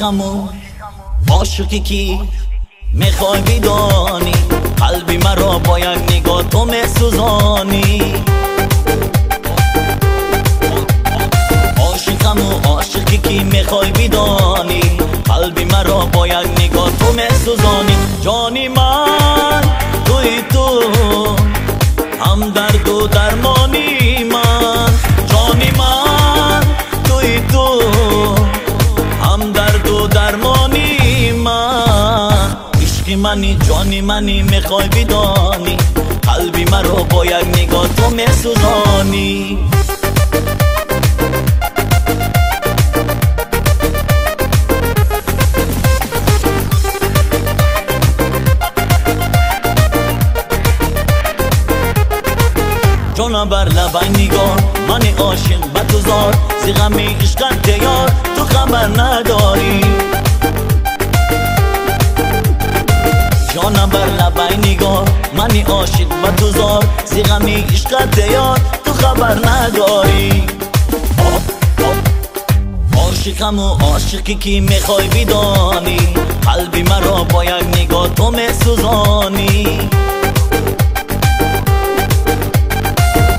عاشقمو عاشقی کی میخوای بدانی قلبی مرا با یک نگاه تو میسوزانی عاشقمو عاشقی کی میخوای بدانی قلبی مرا با یک نگاه تو میسوزانی جانی من توی تو هم درد و درمانی من جانی من توی تو هم درد و درمانی من عشق منی جانی منی میخوای بدانی قلبی مرا با یک نگاه تو میسوزانی جانا بر لبای نگاه من عاشق به تو زار زی غم عشقت دیار تو خبر نداری جانا بر لبای نگاه من عاشق به تو زار زی غم عشقت دیار تو خبر نداری عاشقمو عاشقی که میخوای بدانی قلبی مرا با یک نگاه تو میسوزانی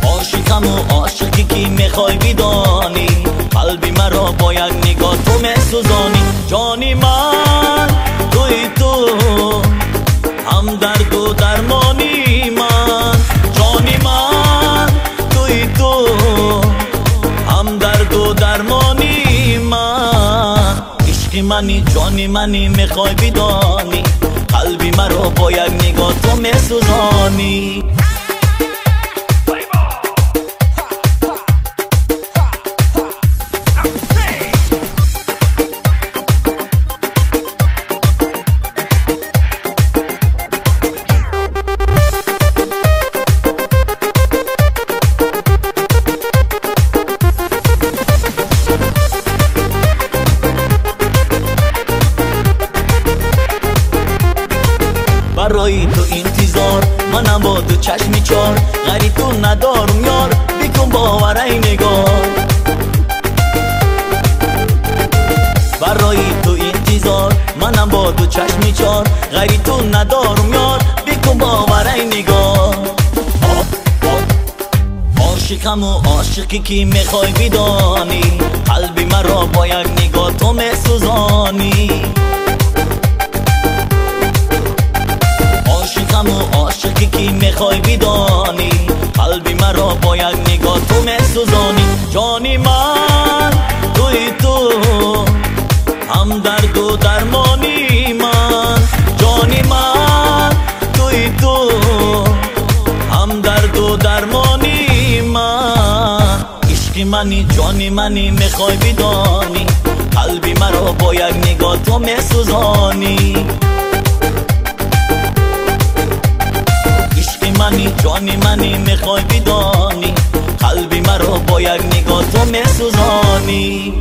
عاشقمو عاشقی که میخوای بدانی قلبی مرا با یک نگاه تو میسوزانی جانی من توی تو هم درد و درمانی من جانی من توی تو هم درد و درمانی من عشق منی جانی منی میخوای بدانی قلبی مرا با یک نگاه تو میسوزانی برای تو انتظار منم با تو چشمی چار غری تو ندارم یار بکن باور ای نگار برای تو انتظار منم با تو چشمی چار غری تو ندارم یار بکن باور ای نگار عاشقمو عاشقی که میخوای بدانی قلبی مرا با یک نگاه تو میسوزانی عاشقمو عاشقی که میخوای بدانی قلبی مرا با یک نگاه تو میسوزانی جانی من توی تو هم درد و درمانی من جانی من توی تو هم درد و درمانی من عشق منی جانی منی میخوای بدانی قلبی مرا با یک نگاه تو میسوزانی منی جانی منی میخوای بدانی قلبی مرا با یک نگاه تو میسوزانی